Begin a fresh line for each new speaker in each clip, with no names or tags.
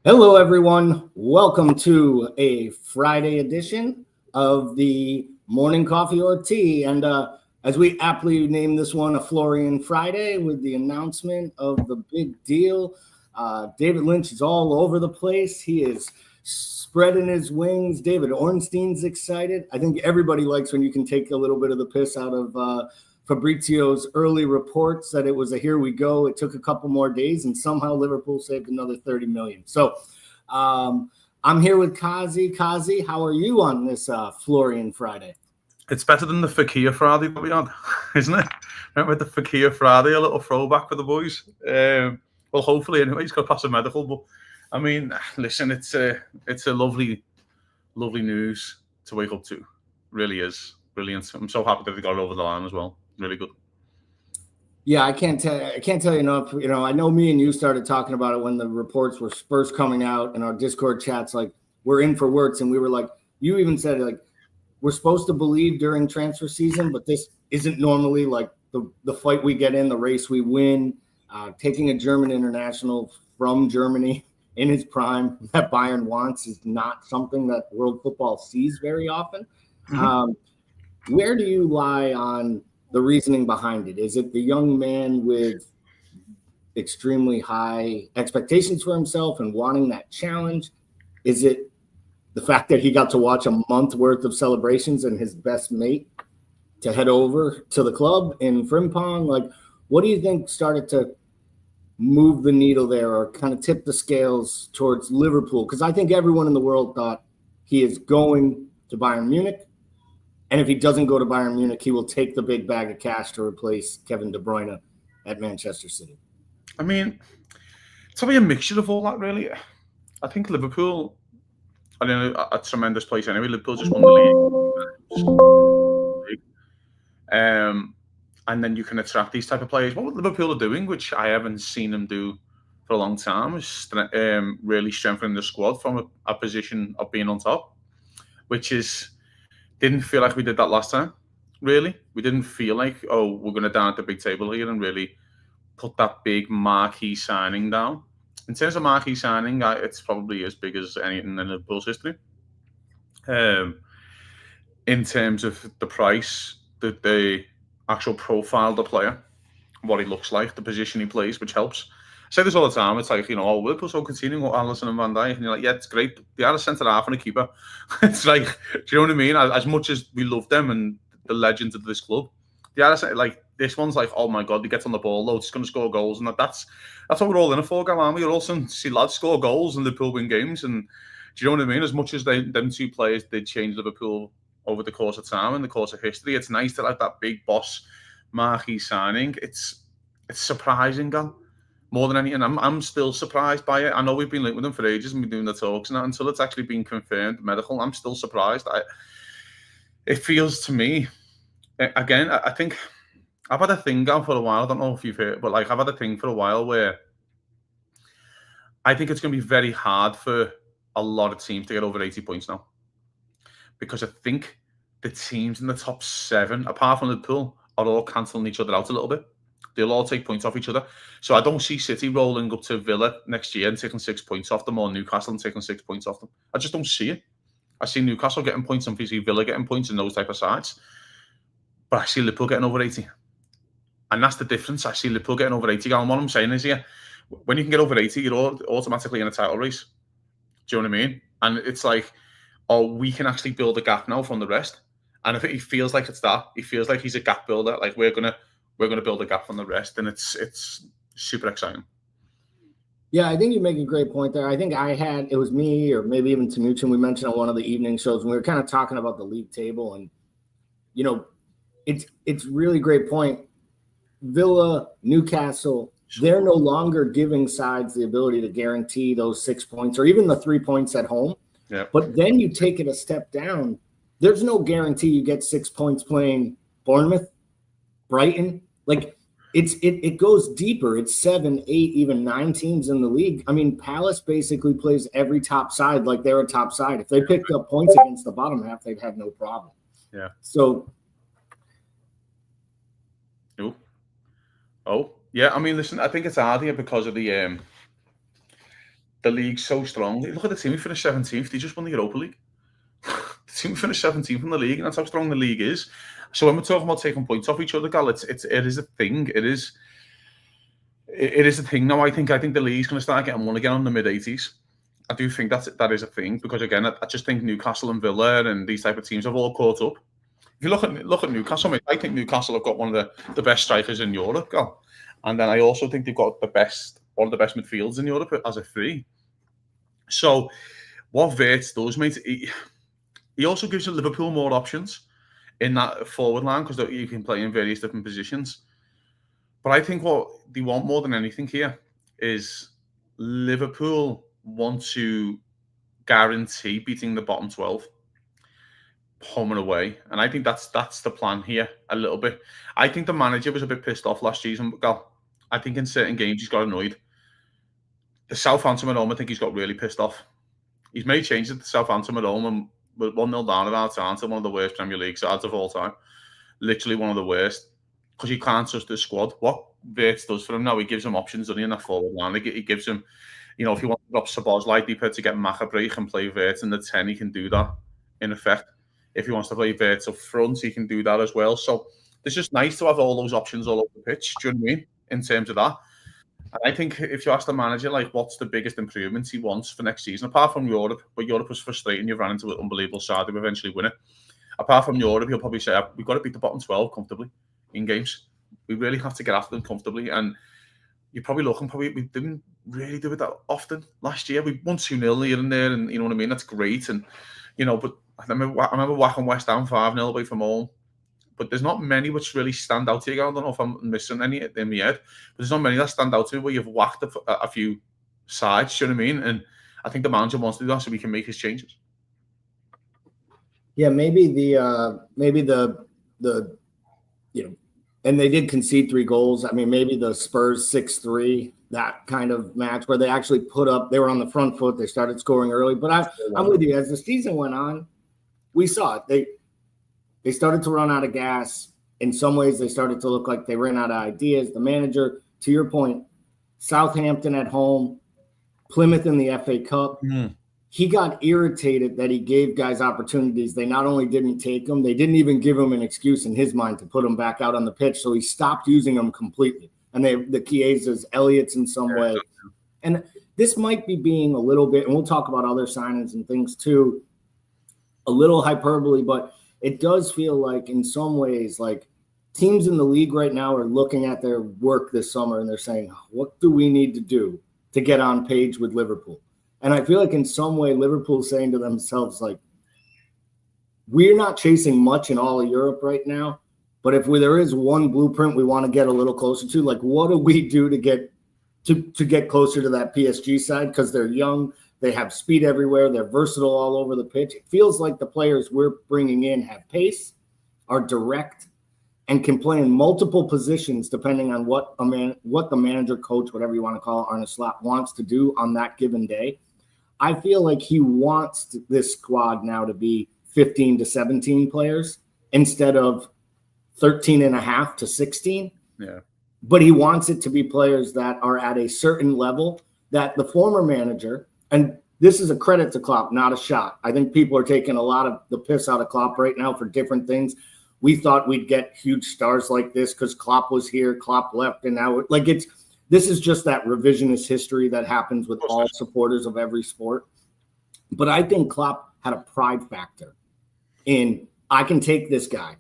Hello, everyone. Welcome to a Friday edition of the Morning Coffee or Tea. And as we aptly named this one a Florian Friday with the announcement of the big deal, David Lynch is all over the place. He is spreading his wings. David Ornstein's excited. I think everybody likes when you can take a little bit of the piss out of Fabrizio's early reports that it was a here we go. It took a couple more days, and somehow Liverpool saved another 30 million. So I'm here with Kazi. Kazi, how are you on this Florian Friday?
It's better than the Fakir Friday that we had, isn't it? Remember the Fakir Friday, a little throwback for the boys. Well, hopefully, anyway, he's got to pass a medical. But I mean, listen, it's a lovely news to wake up to. Really is brilliant. I'm so happy that they got it over the line as well. Really good.
Yeah, I can't tell you enough. You know, I know me and you started talking about it when the reports were first coming out in our Discord chats. Like, we're in for Wirtz, and we were like, you even said like, we're supposed to believe during transfer season, but this isn't normally like the fight we get in, the race we win. Taking a German international from Germany in his prime that Bayern wants is not something that world football sees very often. Mm-hmm. Where do you lie on the reasoning behind it? Is it the young man with extremely high expectations for himself and wanting that challenge? Is it the fact that he got to watch a month worth of celebrations and his best mate to head over to the club in Frimpong? Like, what do you think started to move the needle there or kind of tip the scales towards Liverpool? Because I think everyone in the world thought he is going to Bayern Munich. And if he doesn't go to Bayern Munich, he will take the big bag of cash to replace Kevin De Bruyne at Manchester City.
I mean, it's probably a mixture of all that, really. I think Liverpool, I don't know, a tremendous place anyway. Liverpool just won the league. And then you can attract these type of players. What Liverpool are doing, which I haven't seen them do for a long time, is really strengthening the squad from a position of being on top, which is... Didn't feel like we did that last time, really. We didn't feel like, oh, we're going to down at the big table here and really put that big marquee signing down. In terms of marquee signing, it's probably as big as anything in Liverpool's history. In terms of the price, the actual profile of the player, what he looks like, the position he plays, which helps. I say this all the time. It's like, you know, oh, Liverpool's so continuing with Alisson and Van Dijk. And you're like, yeah, it's great. They are a centre-half and a keeper. It's like, do you know what I mean? As much as we love them and the legends of this club, they are like, this one's like, oh my God, he gets on the ball loads, he's going to score goals. And that's what we're all in it for, aren't we? We're also to see lads score goals and Liverpool win games. And do you know what I mean? As much as them two players did change Liverpool over the course of time and the course of history, it's nice to have that big boss marquee signing. It's surprising, Gal. More than anything, I'm still surprised by it. I know we've been linked with them for ages and been doing the talks and that, until it's actually been confirmed medical. I'm still surprised. It feels to me, again, I think I've had a thing going for a while. I don't know if you've heard, but like I've had a thing for a while where I think it's going to be very hard for a lot of teams to get over 80 points now, because I think the teams in the top 7, apart from Liverpool, are all cancelling each other out a little bit. They'll all take points off each other. So I don't see City rolling up to Villa next year and taking 6 points off them, or Newcastle and taking 6 points off them. I just don't see it. I see Newcastle getting points and I see Villa getting points in those type of sides. But I see Liverpool getting over 80. And that's the difference. I see Liverpool getting over 80. And what I'm saying is here, when you can get over 80, you're automatically in a title race. Do you know what I mean? And it's like, oh, we can actually build a gap now from the rest. And if he feels like it's that, he feels like he's a gap builder. Like we're gonna build a gap from the rest, and it's super exciting.
Yeah, I think you make a great point there. I think it was me or maybe even Tanuchin, we mentioned on one of the evening shows, and we were kind of talking about the league table, and you know, it's really great point. Villa, Newcastle, they're no longer giving sides the ability to guarantee those 6 points or even the 3 points at home.
Yeah.
But then you take it a step down. There's no guarantee you get 6 points playing Bournemouth, Brighton. Like it goes deeper. It's 7, 8, even 9 teams in the league. I mean, Palace basically plays every top side like they're a top side. If they picked up points against the bottom half, they'd have no problem.
Yeah.
So.
Oh, yeah. I mean, listen, I think it's hard here because of the the league's so strong. Look at the team who finished 17th. They just won the Europa League. The team who finished 17th in the league, and that's how strong the league is. So when we're talking about taking points off each other, Gal, it is a thing. It is a thing now. I think the league's going to start getting won again on the mid-80s. I do think that is a thing because again, I just think Newcastle and Villa and these type of teams have all caught up. If you look at Newcastle, mate, I think Newcastle have got one of the best strikers in Europe, Gal. And then I also think they've got one of the best midfields in Europe as a three. So what Wirtz does, mate, he also gives Liverpool more options in that forward line because you can play in various different positions. But I think what they want more than anything here is Liverpool want to guarantee beating the bottom 12 home and away. And I think that's the plan here a little bit. I think the manager was a bit pissed off last season, Gal. I think in certain games he's got annoyed. The Southampton at home, I think he's got really pissed off. He's made changes at the Southampton at home and we're 1-0 down at our time to one of the worst Premier League sides of all time. Literally one of the worst. Because you can't trust the squad. What Wirtz does for him now, he gives him options in that forward line. He gives him, if he wants to drop Szoboszlai deeper to get Maka break and play Wirtz in the 10, he can do that, in effect. If he wants to play Wirtz up front, he can do that as well. So it's just nice to have all those options all over the pitch, do you know what I mean, in terms of that. And I think if you ask the manager, what's the biggest improvements he wants for next season, apart from Europe, but Europe was frustrating, you've ran into an unbelievable side who eventually win it. Apart from Europe, he'll probably say, we've got to beat the bottom 12 comfortably in games. We really have to get after them comfortably. And you're probably looking, we didn't really do it that often last year. We won 2-0 here and there, and you know what I mean? That's great. And, but I remember whacking West Ham 5-0 away from home. But there's not many which really stand out to you. I don't know if I'm missing any in my head, but there's not many that stand out to you where you've whacked a few sides, do you know what I mean? And I think the manager wants to do that so we can make his changes.
Yeah, maybe the and they did concede 3 goals. I mean, maybe the Spurs 6-3, that kind of match where they actually they were on the front foot. They started scoring early. But I'm with you. As the season went on, we saw it. They started to run out of gas. In some ways, they started to look like they ran out of ideas. The manager, to your point, Southampton at home, Plymouth in the FA Cup. He got irritated that he gave guys opportunities. They not only didn't take them, they didn't even give him an excuse in his mind to put them back out on the pitch. So he stopped using them completely. And the Chiesas, Elliott's in some way. And this might be being a little bit, and we'll talk about other signings and things too, a little hyperbole, but it does feel like in some ways, like teams in the league right now are looking at their work this summer and they're saying, what do we need to do to get on page with Liverpool? And I feel like in some way, Liverpool's saying to themselves, like, we're not chasing much in all of Europe right now, but if there is one blueprint we want to get a little closer to, like, what do we do to get closer to that PSG side? Because they're young, they have speed everywhere, they're versatile all over the pitch. It feels like the players we're bringing in have pace, are direct, and can play in multiple positions depending on what the manager, coach, whatever you want to call it, Arne Slot wants to do on that given day. I feel like he wants this squad now to be 15 to 17 players instead of 13 and a half to 16.
Yeah.
But he wants it to be players that are at a certain level that the former manager, and this is a credit to Klopp, not a shot. I think people are taking a lot of the piss out of Klopp right now for different things. We thought we'd get huge stars like this because Klopp was here, Klopp left, and now this is just that revisionist history that happens with all supporters of every sport. But I think Klopp had a pride factor in, I can take this guy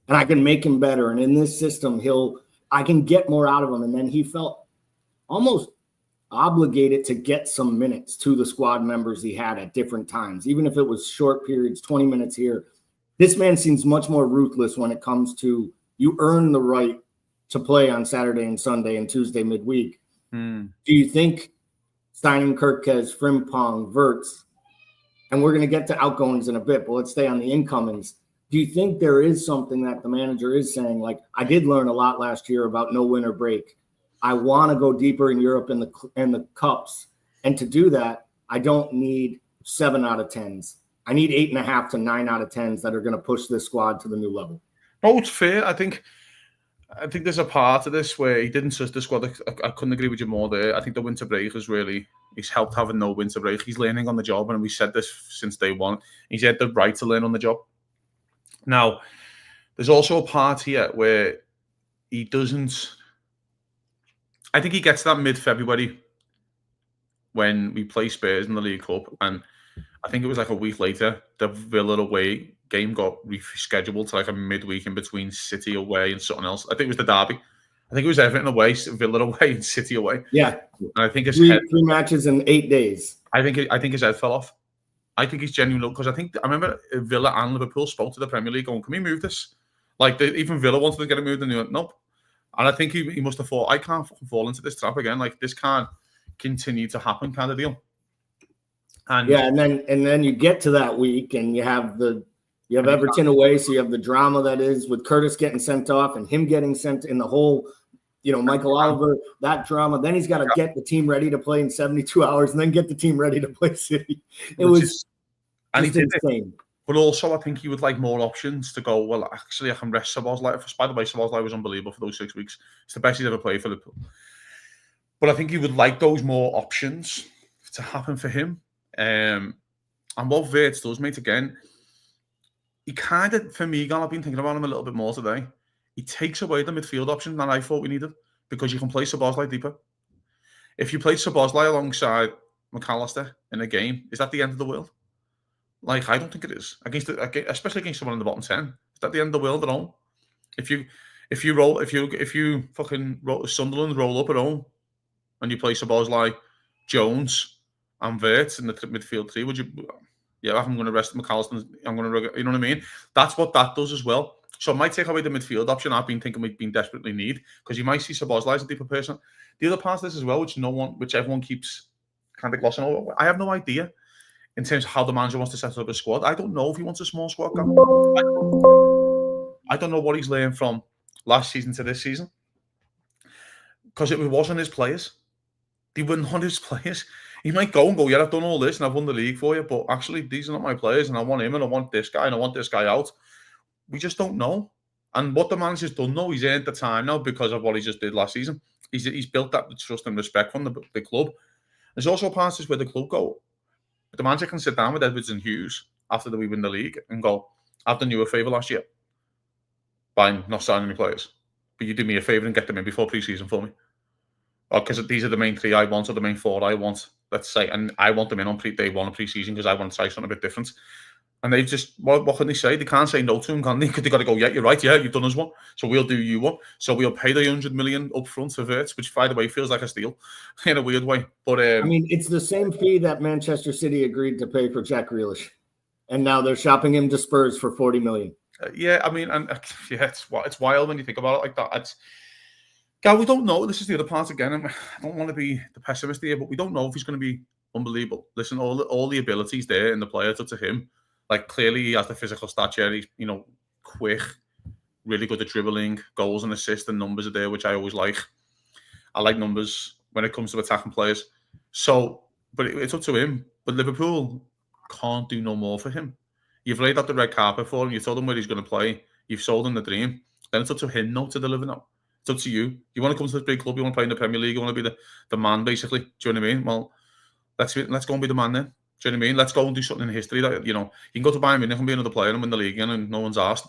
and I can make him better. And in this system, I can get more out of him. And then he felt almost obligated to get some minutes to the squad members he had at different times, even if it was short periods, 20 minutes here. This man seems much more ruthless when it comes to you earn the right to play on Saturday and Sunday and Tuesday midweek. Do you think signing Kerkez, Frimpong, Wirtz, and we're going to get to outgoings in a bit, but let's stay on the incomings. Do you think there is something that the manager is saying, like, I did learn a lot last year about no winter break. I want to go deeper in Europe in the cups. And to do that, I don't need 7 out of 10s. I need 8.5 to 9 out of 10s that are going to push this squad to the new level.
No, it's fair. I think there's a part of this where he didn't trust the squad. I couldn't agree with you more there. I think the winter break has really, He's helped having no winter break. He's learning on the job, and we said this since day one. He's had the right to learn on the job. Now, there's also a part here where he doesn't. I think he gets to that mid-February when we play Spurs in the League Cup, and I think it was like a week later, the Villa away game got rescheduled to like a midweek in between City away and something else. I think it was the derby. I think it was Everton away, Villa away, and City away.
Yeah,
and I think his
three matches in 8 days.
I think his head fell off. I think he's genuine because I remember Villa and Liverpool spoke to the Premier League going, "Can we move this?" Like even Villa wanted to get it moved, and they went, "Nope." And I think he must have thought, "I can't fucking fall into this trap again. Like this can't continue to happen," kind of deal. And
yeah, and then you get to that week, and you have Everton away, so you have the drama that is with Curtis getting sent off and him getting sent in the whole, Michael Oliver, that drama. Then he's got to get the team ready to play in 72 hours, and then get the team ready to play City. It was insane.
But also, I think he would like more options to go, well, actually, I can rest Szoboszlai. By the way, Szoboszlai was unbelievable for those 6 weeks. It's the best he's ever played for Liverpool. But I think he would like those more options to happen for him. And what Wirtz does, mate, again, he kind of, for me, I've been thinking about him a little bit more today. He takes away the midfield option that I thought we needed because you can play Szoboszlai deeper. If you play Szoboszlai alongside McAllister in a game, is that the end of the world? Like, I don't think it is. Especially against someone in the bottom 10. Is that the end of the world at all? If you fucking Sunderland roll up at home and you play Szoboszlai, Jones, and Wirtz in the midfield three, would you? Yeah, I'm going to rest McAllister. I'm going to, you know what I mean? That's what that does as well. So it might take away the midfield option I've been thinking we've been desperately need because you might see Szoboszlai as a deeper person. The other part of this as well, which everyone keeps kind of glossing over. I have no idea in terms of how the manager wants to set up a squad. I don't know if he wants a small squad. I don't know what he's learned from last season to this season because it wasn't his players. They were not his players. He might go and go, yeah, I've done all this and I've won the league for you, but actually these are not my players and I want him and I want this guy and I want this guy out. We just don't know. And what the manager's done, though, he's earned the time now because of what he just did last season. He's built that trust and respect from the club. There's also parts where the club go, the manager can sit down with Edwards and Hughes after we win the league and go, I've done you a favour last year by not signing any players. But you do me a favour and get them in before pre-season for me. Because these are the main 3 I want or the main 4 I want, let's say. And I want them in on day 1 of pre-season because I want to try something a bit different. And they just, what can they say? They can't say no to him, can they? Because they got to go, yeah, you're right, yeah, you've done us one. So we'll do you one. So we'll pay the 100 million up front for Wirtz, which, by the way, feels like a steal in a weird way. But
I mean, it's the same fee that Manchester City agreed to pay for Jack Grealish. And now they're shopping him to Spurs for 40 million.
Yeah, I mean, and yeah, it's wild when you think about it like that. God, we don't know. This is the other part again. I don't want to be the pessimist here, but we don't know if he's going to be unbelievable. Listen, all the abilities there in the player to him. Like, clearly he has the physical stature. He's, quick, really good at dribbling, goals and assists, and numbers are there, which I always like. I like numbers when it comes to attacking players. So, but it's up to him. But Liverpool can't do no more for him. You've laid out the red carpet for him. You've told him where he's going to play. You've sold him the dream. Then it's up to him now to deliver now. It's up to you. You want to come to this big club. You want to play in the Premier League. You want to be the man, basically. Do you know what I mean? Well, let's go and be the man then. Do you know what I mean? Let's go and do something in history that, you can go to Bayern Munich and be another player and win the league again and no one's asked.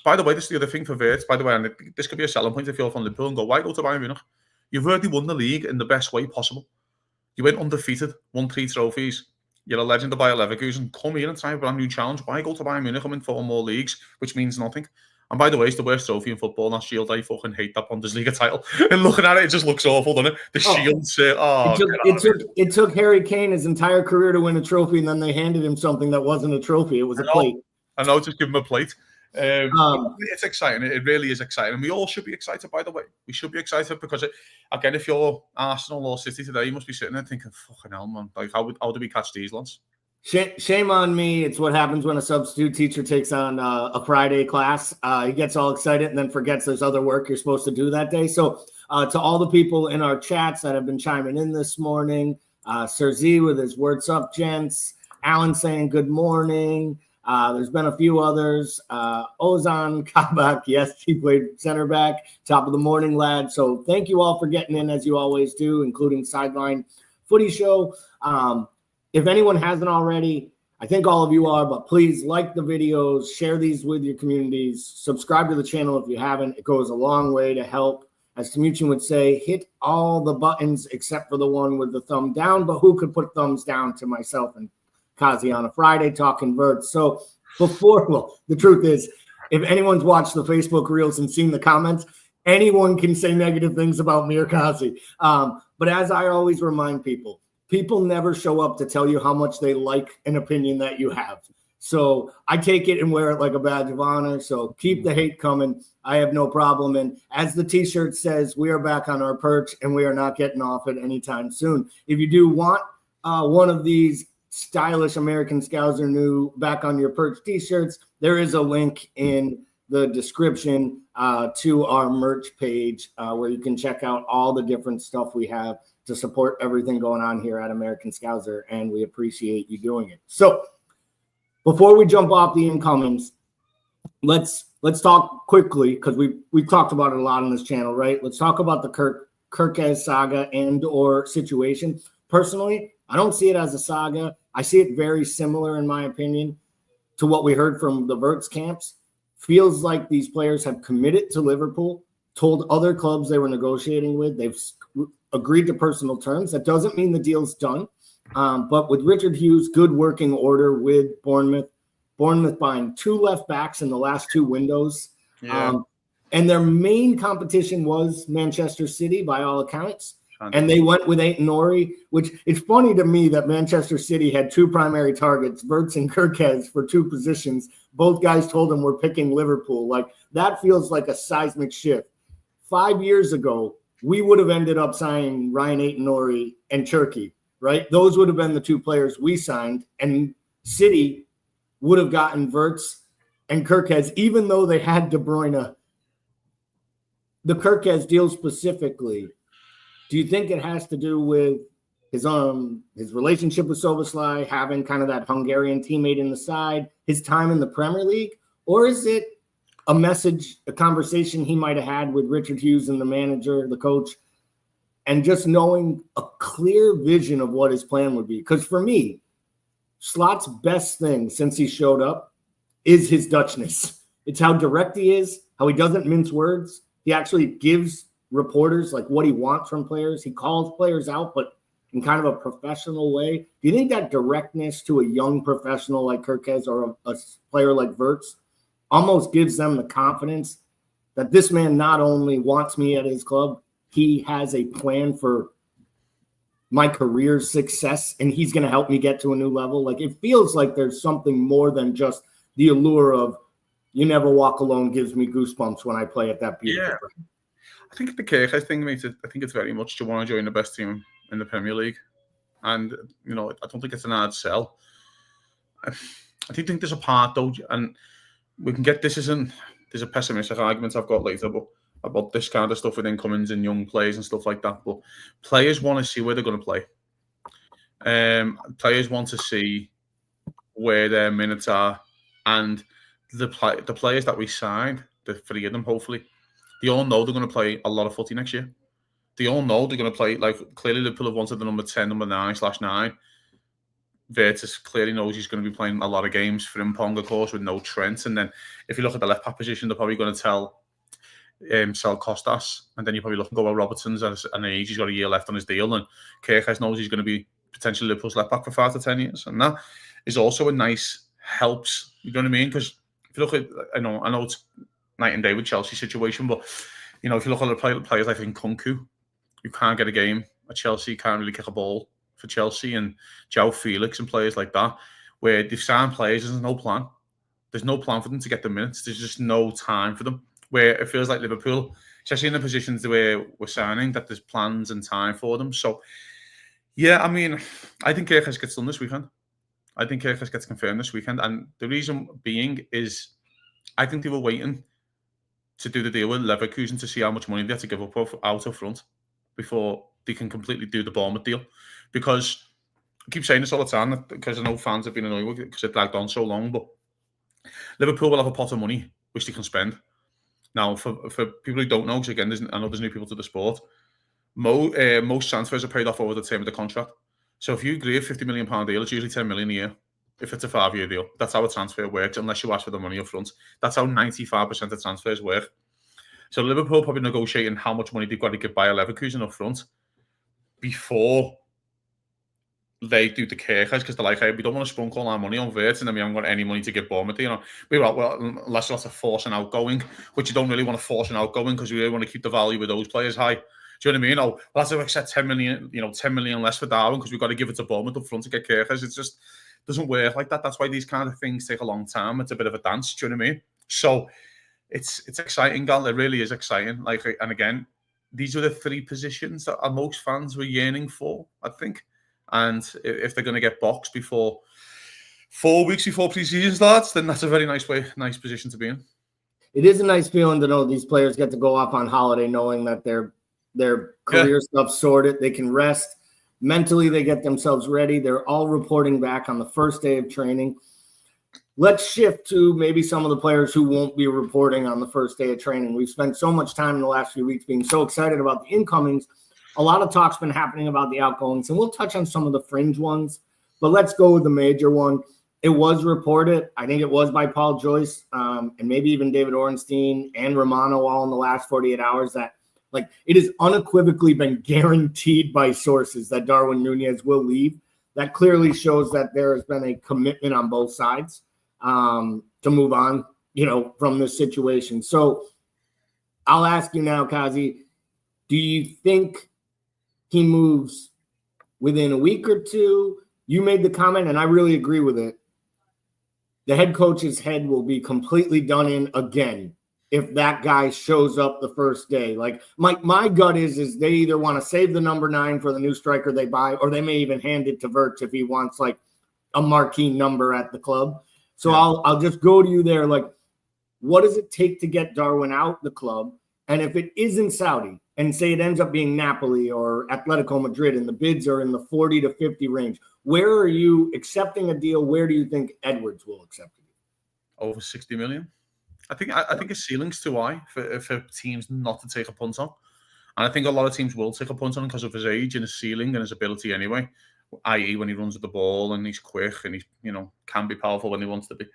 By the way, this is the other thing for Wirtz, by the way, and this could be a selling point if you're from Liverpool and go, why go to Bayern Munich? You've already won the league in the best way possible. You went undefeated, won 3 trophies. You're a legend of Bayer Leverkusen. Come here and try a brand new challenge. Why go to Bayern Munich and win 4 more leagues, which means nothing? And by the way, it's the worst trophy in football, that shield. I fucking hate that Bundesliga title. And looking at it, it just looks awful, doesn't it? The shield.
It took Harry Kane his entire career to win a trophy, and then they handed him something that wasn't a trophy. It was a plate.
I know, just give him a plate. It's exciting. It really is exciting. And we all should be excited, by the way. We should be excited because, again, if you're Arsenal or City today, you must be sitting there thinking, fucking hell, man. Like, how do we catch these lads?
Shame on me. It's what happens when a substitute teacher takes on a Friday class. He gets all excited and then forgets there's other work you're supposed to do that day. So to all the people in our chats that have been chiming in this morning, Sir Z with his "What's up, gents?" Alan saying good morning. There's been a few others. Ozan Kabak, yes, he played center back. Top of the morning, lad. So thank you all for getting in as you always do, including Sideline Footy Show. If anyone hasn't already, I think all of you are, but please like the videos, share these with your communities, subscribe to the channel if you haven't. It goes a long way to help. As Tamuchin would say, hit all the buttons except for the one with the thumb down, but who could put thumbs down to myself and Kazi on a Friday talking Wirtz? So the truth is, if anyone's watched the Facebook Reels and seen the comments, anyone can say negative things about me or Kazi. But as I always remind people, people never show up to tell you how much they like an opinion that you have. So I take it and wear it like a badge of honor. So keep the hate coming. I have no problem. And as the t-shirt says, we are back on our perch and we are not getting off it anytime soon. If you do want one of these stylish American Scouser new back on your perch t-shirts, there is a link in the description to our merch page where you can check out all the different stuff we have to support everything going on here at American Scouser, and we appreciate you doing it. So before we jump off the incomings, let's talk quickly, because we've talked about it a lot on this channel, right? Let's talk about the Kerkez saga and or situation. Personally, I don't see it as a saga. I see it very similar, in my opinion, to what we heard from the Wirtz camps. Feels like these players have committed to Liverpool, told other clubs they were negotiating with. They've agreed to personal terms. That doesn't mean the deal's done. But with Richard Hughes, good working order with Bournemouth buying 2 left backs in the last 2 windows.
Yeah.
And their main competition was Manchester City by all accounts. And they went with Aït-Nouri, which it's funny to me that Manchester City had 2 primary targets, Wirtz and Kerkez, for 2 positions. Both guys told them we're picking Liverpool. Like, that feels like a seismic shift. 5 years ago, we would have ended up signing Ryan Aït-Nouri and Turkey, right? Those would have been the 2 players we signed, and City would have gotten Wirtz and Kerkez, even though they had De Bruyne. The Kerkez deal specifically, do you think it has to do with his relationship with Szoboszlai, having kind of that Hungarian teammate in the side, his time in the Premier League, or is it a message, a conversation he might have had with Richard Hughes and the manager, the coach, and just knowing a clear vision of what his plan would be? Because for me, Slot's best thing since he showed up is his Dutchness. It's how direct he is, how he doesn't mince words. He actually gives reporters like what he wants from players. He calls players out, but in kind of a professional way. Do you think that directness to a young professional like Kerkez or a player like Wirtz almost gives them the confidence that this man not only wants me at his club, he has a plan for my career's success and he's going to help me get to a new level? Like, it feels like there's something more than just the allure of "you never walk alone" gives me goosebumps when I play at that beautiful ground.
I think the Kerkez thing makes it. I think it's very much you want to join the best team in the Premier League, and I don't think it's an hard sell. I do think there's a part though, and we can get this. There's a pessimistic argument I've got later, but about this kind of stuff with incomings and young players and stuff like that. But players want to see where they're going to play. Players want to see where their minutes are, and the players that we signed, the 3 of them, hopefully. They all know they're going to play a lot of footy next year. They all know they're going to play, like, clearly Liverpool have wanted the number 10, number 9/9. Wirtz clearly knows he's going to be playing a lot of games for Frimpong, of course, with no Trent. And then if you look at the left back position, they're probably going to sell Costas. And then you're probably looking to go at Robertson's at an age. He's got a year left on his deal. And Kerkez knows he's going to be potentially Liverpool's left back for 5 to 10 years. And that is also a nice helps. You know what I mean? Because if you look at, I know it's night and day with Chelsea situation, but if you look at the players like Nkunku, who can't get a game at Chelsea, can't really kick a ball for Chelsea, and João Felix and players like that, where they've signed players, there's no plan. There's no plan for them to get the minutes. There's just no time for them. Where it feels like Liverpool, especially in the positions where we're signing, that there's plans and time for them. So, yeah, I mean, I think Kerkez gets done this weekend. I think Kerkez gets confirmed this weekend. And the reason being is I think they were waiting to do the deal with Leverkusen to see how much money they had to give up out of front before they can completely do the Bournemouth deal. Because I keep saying this all the time, because I know fans have been annoyed with it because it dragged on so long, but Liverpool will have a pot of money which they can spend. Now, for people who don't know, because again, I know there's new people to the sport, most transfers are paid off over the term of the contract. So if you agree a £50 million deal, it's usually 10 million a year. If it's a 5-year deal, that's how a transfer works, unless you ask for the money up front. That's how 95% of transfers work. So Liverpool probably negotiating how much money they've got to give Bayer Leverkusen up front before they do the Kerkez, because they're like, hey, we don't want to spunk all our money on Wirtz, and then we haven't got any money to give Bournemouth. We were like, well, unless you have to force an outgoing, which you don't really want to force an outgoing because we really want to keep the value of those players high. Do you know what I mean? Oh, we'll have to accept 10 million, 10 million less for Darwin because we've got to give it to Bournemouth up front to get Kerkez. It just doesn't work like that. That's why these kind of things take a long time. It's a bit of a dance. Do you know what I mean? So it's exciting, Gal. It really is exciting. And again, these are the 3 positions that most fans were yearning for, I think. And if they're going to get boxed before 4 weeks before pre-season starts, then that's a very nice position to be in.
It is a nice feeling to know these players get to go off on holiday knowing that their career stuff sorted. They can rest. Mentally, they get themselves ready. They're all reporting back on the first day of training. Let's shift to maybe some of the players who won't be reporting on the first day of training. We've spent so much time in the last few weeks being so excited about the incomings. A lot of talk's been happening about the outgoings, and we'll touch on some of the fringe ones, but let's go with the major one. It was reported, I think it was by Paul Joyce, and maybe even David Ornstein and Romano all in the last 48 hours, that it has unequivocally been guaranteed by sources that Darwin Núñez will leave. That clearly shows that there has been a commitment on both sides to move on, from this situation. So I'll ask you now, Kazi, do you think he moves within a week or two? You made the comment, and I really agree with it. The head coach's head will be completely done in again if that guy shows up the first day. My gut is they either want to save the number 9 for the new striker they buy, or they may even hand it to Wirtz if he wants a marquee number at the club. So yeah. I'll just go to you there. What does it take to get Darwin out the club? And if it isn't Saudi, and say it ends up being Napoli or Atletico Madrid, and the bids are in the 40 to 50 range, where are you accepting a deal? Where do you think Edwards will accept it?
Over 60 million. I think his ceiling's too high for teams not to take a punt on. And I think a lot of teams will take a punt on him because of his age and his ceiling and his ability anyway, i.e. when he runs with the ball and he's quick and he can be powerful when he wants to be.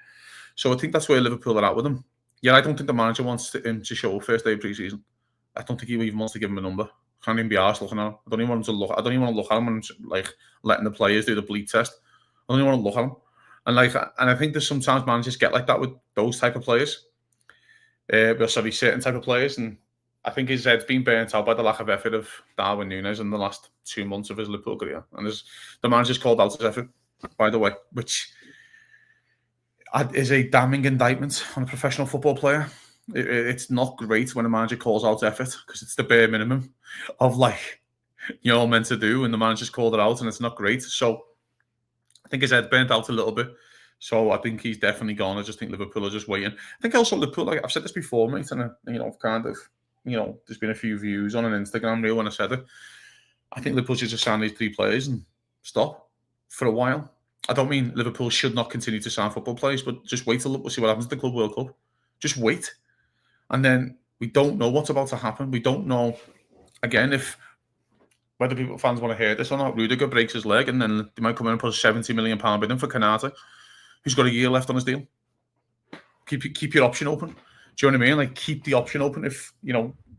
So I think that's where Liverpool are at with him. Yeah, I don't think the manager wants him to show first day of pre-season. I don't think he even wants to give him a number. I can't even be arsed looking at him. I don't even want him to look. I don't even want to look at him and letting the players do the bleed test. I don't even want to look at him. And I think there's sometimes managers get like that with those type of players. Certain type of players. And I think his head's been burnt out by the lack of effort of Darwin Núñez in the last 2 months of his Liverpool career. And the manager's called out his effort, by the way, which is a damning indictment on a professional football player. It's not great when a manager calls out effort because it's the bare minimum of you're meant to do, and the manager's called it out, and it's not great. So I think his head burnt out a little bit. So I think he's definitely gone. I just think Liverpool are just waiting. I think also Liverpool, I've said this before, mate, and there's been a few views on an Instagram reel when I said it. I think Liverpool should just sign these 3 players and stop for a while. I don't mean Liverpool should not continue to sign football players, but just wait till we'll see what happens at the Club World Cup. Just wait. And then we don't know what's about to happen. We don't know, again, whether fans want to hear this or not. Rudiger breaks his leg, and then they might come in and put a £70 million bid in for Kanata, who's got a year left on his deal. Keep your option open. Do you know what I mean? Keep the option open. If,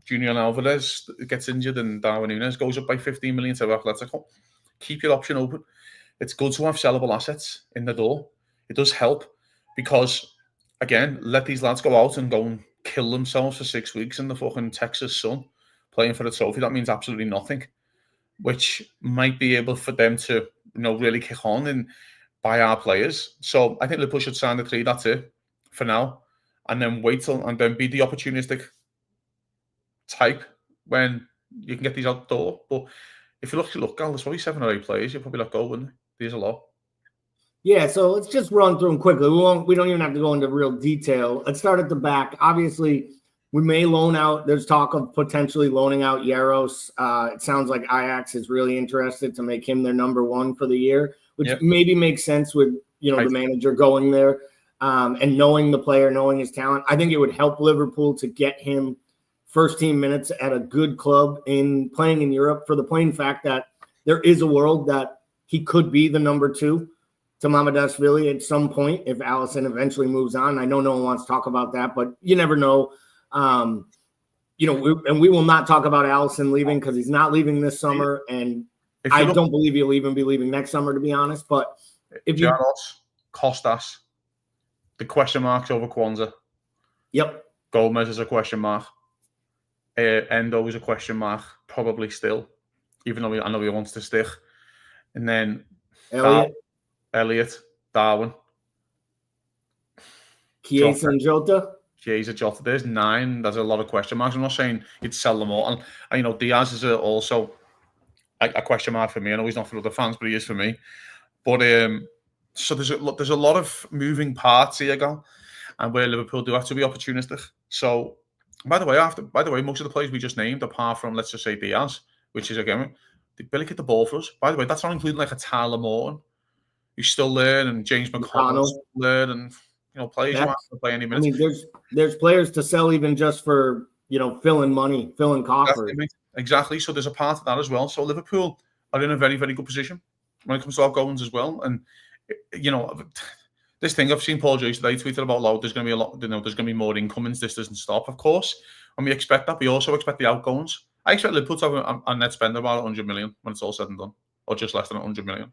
Julian Alvarez gets injured and Darwin Núñez goes up by 15 million to Atletico, keep your option open. It's good to have sellable assets in the door. It does help because, again, let these lads go out and go and kill themselves for 6 weeks in the fucking Texas sun playing for a trophy. That means absolutely nothing, which might be able for them to, really kick on and buy our players. So I think Liverpool should sign the 3. That's it for now. And then wait till, and then be the opportunistic type when you can get these out the door. But if you look, Gal, there's probably 7 or 8 players. You'll probably let go, wouldn't you? There's a lot.
Yeah, so let's just run through them quickly. We don't even have to go into real detail. Let's start at the back. Obviously, we may loan out. There's talk of potentially loaning out Yaros. It sounds like Ajax is really interested to make him their number 1 for the year, which maybe makes sense with the manager going there and knowing the player, knowing his talent. I think it would help Liverpool to get him first team minutes at a good club in playing in Europe, for the plain fact that there is a world that he could be the number 2 to Mamardashvili at some point if Allison eventually moves on. I know no one wants to talk about that, but you never know. We will not talk about Allison leaving because he's not leaving this summer, and I don't believe he'll even be leaving next summer, to be honest. But if you
Janos, Costas, the question marks over Kwanzaa.
Yep.
Gomez is a question mark. Endo is a question mark, probably still, even though I know he wants to stick. And then Elliot, Darwin,
Chiesa and Jota.
Jota. There's 9. There's a lot of question marks. I'm not saying you'd sell them all. And Diaz is also a question mark for me. I know he's not for other fans, but he is for me. But so there's a lot of moving parts here, and where Liverpool do have to be opportunistic. So, by the way, most of the players we just named, apart from let's just say Diaz, which is again, they barely get the ball for us. By the way, that's not including like a Tyler Morton, who's still there, and James McConnell still there, and players who aren't going to play any minutes.
I mean, there's players to sell even just for filling money, filling coffers.
Exactly. So there's a part of that as well. So Liverpool are in a very, very good position when it comes to outgoings as well. And this thing I've seen Paul Joyce today tweeted about there's going to be a lot. There's going to be more incomings. This doesn't stop, of course, and we expect that. We also expect the outgoings. I expect Liverpool to have a net spend of about 100 million when it's all said and done, or just less than 100 million.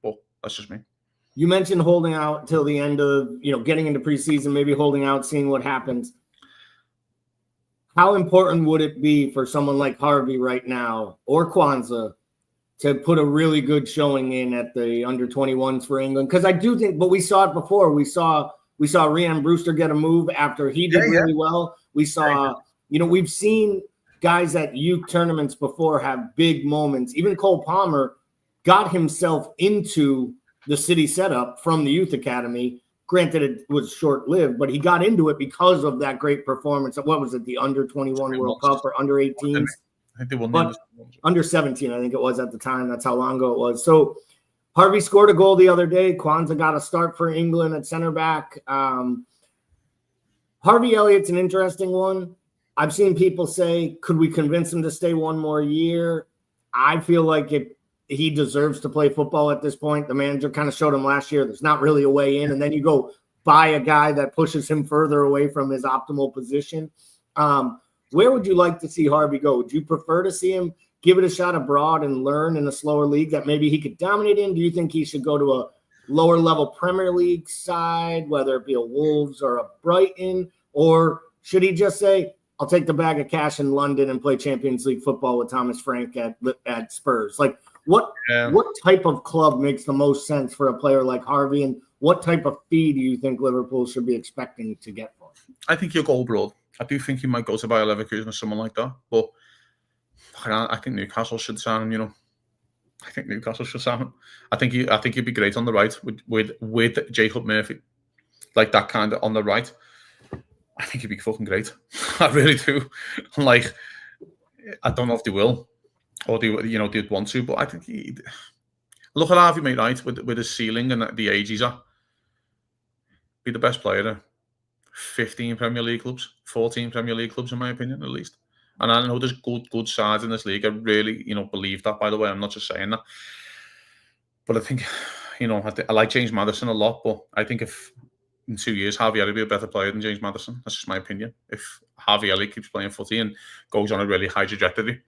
But that's just me.
You mentioned holding out till the end of getting into preseason, maybe holding out, seeing what happens. How important would it be for someone like Harvey right now or Kwanzaa to put a really good showing in at the under 21s for England? Because I do think, but we saw it before. We saw Rhian Brewster get a move after he did really well. We saw, we've seen guys at youth tournaments before have big moments. Even Cole Palmer got himself into the City setup from the youth academy. Granted, it was short-lived, but he got into it because of that great performance. What was it, the under-21 World Cup or under-18s?
I think they won
under-17, I think it was at the time. That's how long ago it was. So Harvey scored a goal the other day. Kwanzaa got a start for England at center back. Harvey Elliott's an interesting one. I've seen people say, could we convince him to stay one more year? I feel like he deserves to play football at this point. The manager kind of showed him last year there's not really a way in, and then you go buy a guy that pushes him further away from his optimal position. Where would you like to see Harvey go? Would you prefer to see him give it a shot abroad and learn in a slower league that maybe he could dominate in? Do you think he should go to a lower level Premier League side, whether it be a Wolves or a Brighton, or should he just say, I'll take the bag of cash in London and play Champions League football with Thomas Frank at Spurs? Like, what type of club makes the most sense for a player like Harvey, and what type of fee do you think Liverpool should be expecting to get for him?
I think he'll go abroad. I do think he might go to Bayer Leverkusen or someone like that. But I think Newcastle should sign him. I think Newcastle should sign him. I think he'd be great on the right with Jacob Murphy, like that kind of on the right. I think he'd be fucking great. I really do. Like, I don't know if they will. Or they'd want to, but I think look at Harvey, mate, right, with his ceiling and the age he's at. Be the best player in 15 Premier League clubs, 14 Premier League clubs, in my opinion, at least. And I know there's good sides in this league. I really, believe that, by the way. I'm not just saying that. But I think, I like James Maddison a lot, but I think if in 2 years, Harvey Elliott will be a better player than James Maddison. That's just my opinion. If Harvey Elliott keeps playing footy and goes on a really high trajectory,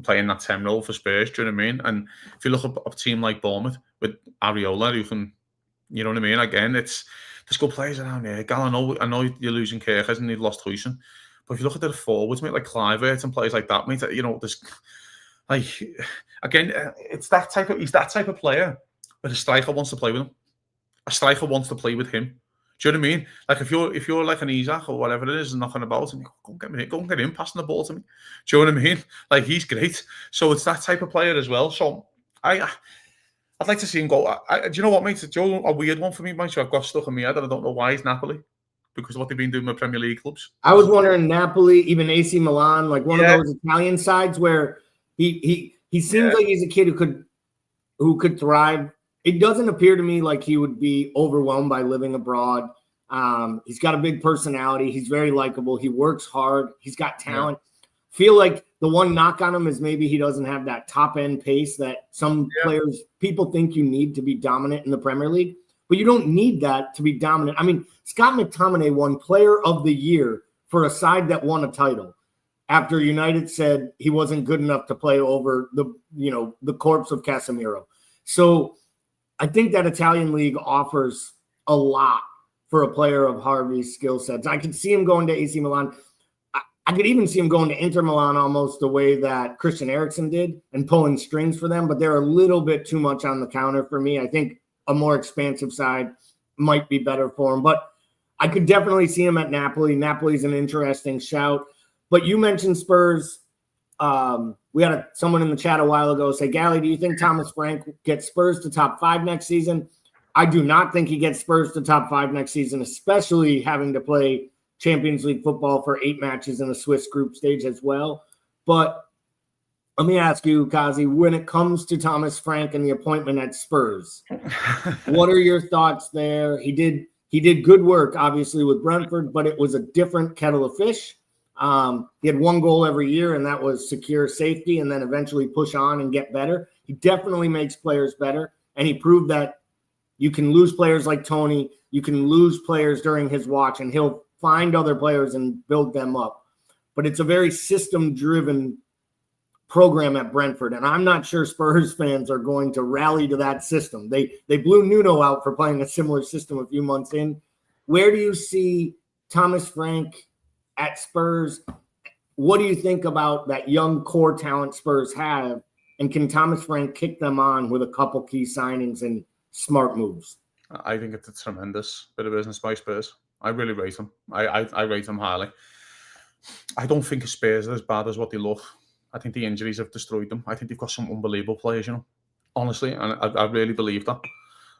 playing that 10 role for Spurs, do you know what I mean? And if you look at a team like Bournemouth with Areola, who can, you know what I mean? Again, there's good players around here. Gal, I know you're losing Kerkez and you've lost Huijsen, but if you look at the forwards, mate, like Kluivert and players like that, mate, there's like, again, he's that type of player, but a striker wants to play with him. A striker wants to play with him. Do you know what I mean? Like if you're like an Isaac or whatever it is and knocking about, and you go and get him passing the ball to me. Do you know what I mean? Like, he's great. So it's that type of player as well. So I'd like to see him go. Do you know what, mate? It's a weird one for me, mate. So I've got stuck in my head and I don't know why it's Napoli, because of what they've been doing with Premier League clubs.
I was wondering Napoli, even AC Milan, like one of those Italian sides where he seems like he's a kid who could thrive. It doesn't appear to me like he would be overwhelmed by living abroad. He's got a big personality. He's very likable. He works hard. He's got talent. feel like the one knock on him is maybe he doesn't have that top end pace that some players, people think you need to be dominant in the Premier League, but you don't need that to be dominant. I mean, Scott McTominay won Player of the Year for a side that won a title after United said he wasn't good enough to play over the corpse of Casemiro. So I think that Italian league offers a lot for a player of Harvey's skill sets. I could see him going to AC Milan. I could even see him going to Inter Milan almost the way that Christian Eriksen did and pulling strings for them, but they're a little bit too much on the counter for me. I think a more expansive side might be better for him, but I could definitely see him at Napoli. Napoli's an interesting shout. But you mentioned Spurs. We had someone in the chat a while ago say, Gally, do you think Thomas Frank gets Spurs to top 5 next season? I do not think he gets Spurs to top 5 next season, especially having to play Champions League football for 8 matches in the Swiss group stage as well. But let me ask you, Kazi, when it comes to Thomas Frank and the appointment at Spurs, what are your thoughts there? He did good work, obviously, with Brentford, but it was a different kettle of fish. He had 1 goal every year, and that was secure safety and then eventually push on and get better. He definitely makes players better, and he proved that you can lose players like Tony. You can lose players during his watch, and he'll find other players and build them up. But it's a very system-driven program at Brentford, and I'm not sure Spurs fans are going to rally to that system. They blew Nuno out for playing a similar system a few months in. Where do you see Thomas Frank at Spurs? What do you think about that young core talent Spurs have, and can Thomas Frank kick them on with a couple key signings and smart moves?
I think it's a tremendous bit of business by Spurs. I really rate them. I rate them highly. I don't think Spurs are as bad as what they look. I think the injuries have destroyed them. I think they've got some unbelievable players, honestly, and I really believe that.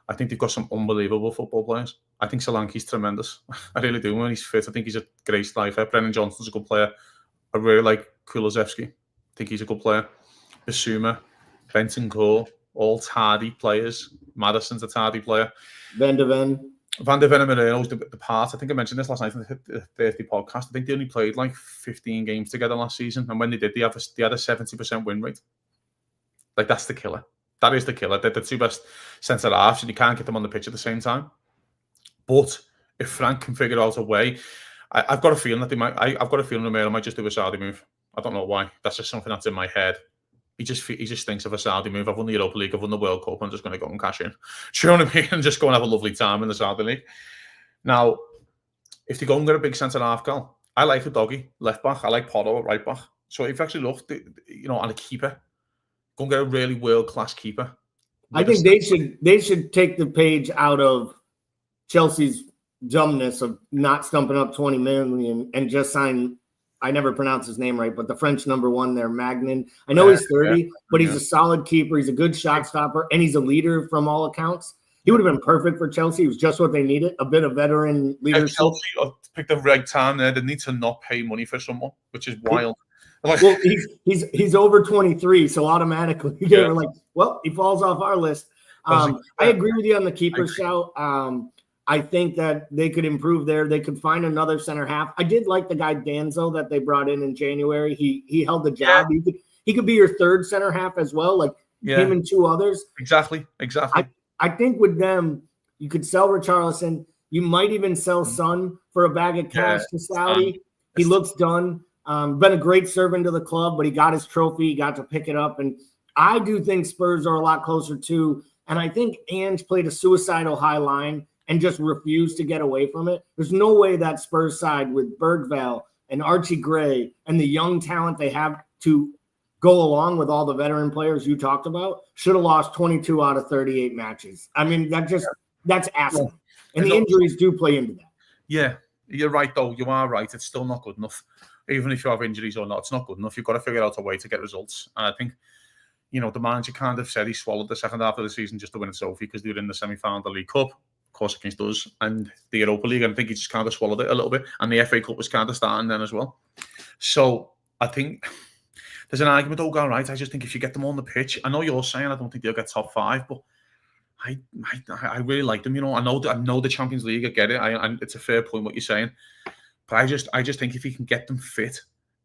I think they've got some unbelievable football players. I think Solanke's tremendous. I really do. When he's fit, I think he's a great striker. Brennan Johnson's a good player. I really like Kulusevski. I think he's a good player. Bissouma, Bentancur, all tardy players. Madison's a tardy player.
Van de Ven and
Moreno's the part. I think I mentioned this last night in the 30 podcast. I think they only played like 15 games together last season. And when they did, they had a 70% win rate. Like, that's the killer. That is the killer. They're the 2 best centre-halves, and you can't get them on the pitch at the same time. But if Frank can figure out a way, I've got a feeling that I've got a feeling Romero might just do a Saudi move. I don't know why. That's just something that's in my head. He just thinks of a Saudi move. I've won the Europa League, I've won the World Cup, I'm just going to go and cash in. Do you know what I mean? And just go and have a lovely time in the Saudi League. Now, if they go and get a big centre-half goal, I like a doggy left back. I like Porto at right back. So if you actually look, on a keeper, go and get a really world-class keeper.
I think they should take the page out of Chelsea's dumbness of not stumping up 20 million and just sign, I never pronounce his name right, but the French number 1 there, Magnin. I know he's 30, but he's a solid keeper. He's a good shot stopper, and he's a leader from all accounts. He would have been perfect for Chelsea. He was just what they needed, a bit of veteran leadership.
Chelsea picked the right time there. They need to not pay money for someone, which is wild.
Well, he's over 23, so automatically they were like, well, he falls off our list. I agree with you on the keeper shout. I think that they could improve there. They could find another center half. I did like the guy Danzo that they brought in January. He held the job. Yeah. He could be your 3rd center half as well, like him and 2 others.
Exactly.
I think with them, you could sell Richarlison. You might even sell Son for a bag of cash to Saudi. He looks done. Been a great servant to the club, but he got his trophy. He got to pick it up. And I do think Spurs are a lot closer too. And I think Ange played a suicidal high line and just refused to get away from it. There's no way that Spurs side with Bergvall and Archie Gray and the young talent they have to go along with all the veteran players you talked about should have lost 22 out of 38 matches. I mean, that's asinine. And the injuries do play into that.
Yeah, you're right, though. You are right. It's still not good enough. Even if you have injuries or not, it's not good enough. You've got to figure out a way to get results. And I think, the manager kind of said he swallowed the second half of the season just to win a trophy because they were in the semi-final of the League Cup, of course, against us, and the Europa League. And I think he just kind of swallowed it a little bit. And the FA Cup was kind of starting then as well. So I think there's an argument, right? I just think if you get them on the pitch, I know you're saying I don't think they'll get top 5, but I really like them. I know the Champions League. I get it. And it's a fair point what you're saying, but I just think if you can get them fit,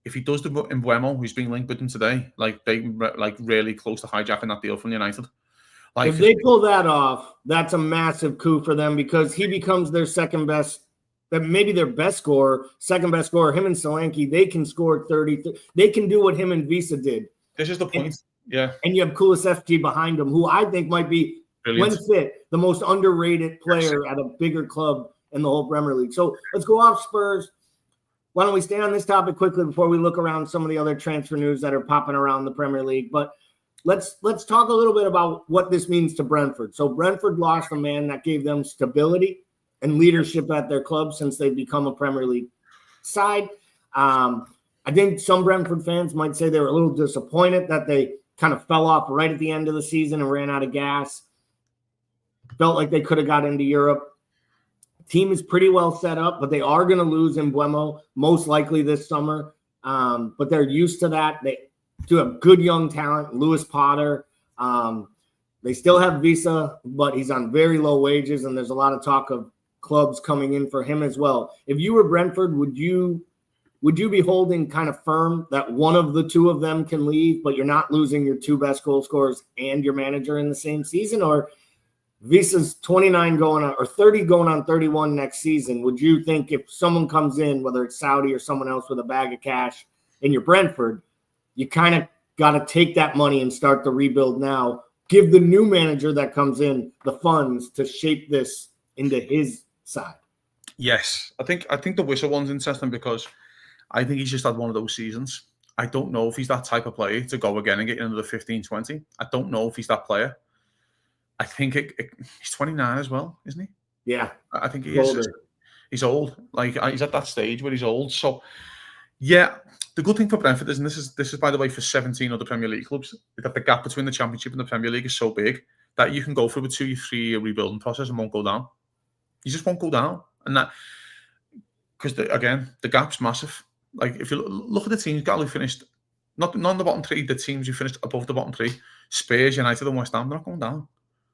if he does the Mbeumo, who's being linked with him today, like they like really close to hijacking that deal from United. Like
if they pull that off, that's a massive coup for them because he becomes their second best, maybe their best scorer, second best scorer. Him and Solanke, they can score 30. They can do what him and Visa did.
This is the point. Yeah.
And you have Kulusevski behind him, who I think might be,
Brilliant.
when fit, the most underrated player at a bigger club in the whole Premier League. So let's go off Spurs. Why don't we stay on this topic quickly before we look around some of the other transfer news that are popping around the Premier League? But let's talk a little bit about what this means to Brentford. So Brentford lost a man that gave them stability and leadership at their club since they've become a Premier League side. I think some Brentford fans might say they were a little disappointed that they kind of fell off right at the end of the season and ran out of gas. Felt like they could have got into Europe. Team is pretty well set up, but they are going to lose Mbeumo most likely this summer. But they're used to that. They do have good young talent, Lewis Potter. They still have Visa, but he's on very low wages, and there's a lot of talk of clubs coming in for him as well. If you were Brentford, would you be holding kind of firm that one of the two of them can leave, but you're not losing your two best goal scorers and your manager in the same season? Or Visa's 29 going on, or 30 going on 31 next season. Would you think if someone comes in, whether it's Saudi or someone else with a bag of cash in your Brentford, you kind of got to take that money and start the rebuild now? Give the new manager that comes in the funds to shape this into his side.
Yes, I think the Whistle one's interesting because I think he's just had one of those seasons. I don't know if he's that type of player to go again and get another 15, 20. I don't know if he's that player. I think he's 29 as well, isn't he?
Yeah.
I think he is. Older. He's old. Like, he's at that stage where he's old. So, yeah, the good thing for Brentford is, and this is by the way, for 17 other Premier League clubs, that the gap between the Championship and the Premier League is so big that you can go through a 2-3 year rebuilding process and won't go down. You just won't go down. And that, because, again, the gap's massive. Like, if you look at the teams, Galley finished, not in the bottom three, the teams who finished above the bottom three, Spurs, United and West Ham, they're not going down.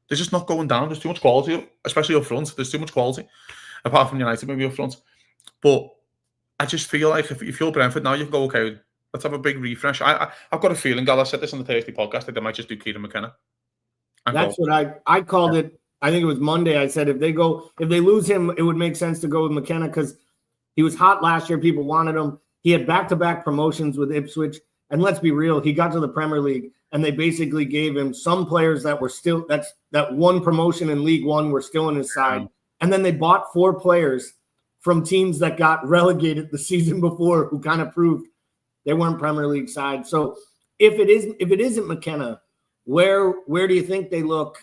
They're just not going down. There's too much quality, especially up front. There's too much quality, apart from United maybe up front. But I just feel like if you're Brentford now, you can go, okay, let's have a big refresh. I've got a feeling, Gal, I said this on the Thursday podcast, that they might just do Kieran McKenna.
That's what I called it. I think it was Monday. I said if they lose him, it would make sense to go with McKenna because he was hot last year. People wanted him. He had back-to-back promotions with Ipswich. And let's be real, he got to the Premier League and they basically gave him some players that were still, that one promotion in League One were still in his side. And then they bought 4 players from teams that got relegated the season before who kind of proved they weren't Premier League side. So if it isn't McKenna, where do you think they look?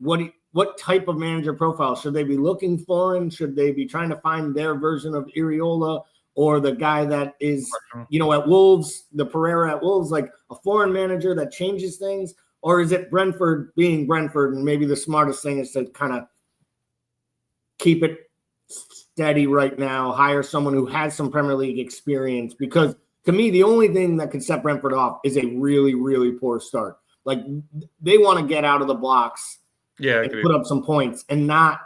What type of manager profile should they be looking for? And should they be trying to find their version of Iriola or the guy that is, at Wolves, the Pereira at Wolves, like a foreign manager that changes things? Or is it Brentford being Brentford and maybe the smartest thing is to kind of keep it steady right now, hire someone who has some Premier League experience? Because to me, the only thing that could set Brentford off is a really, really poor start. Like they want to get out of the blocks and put up some points and not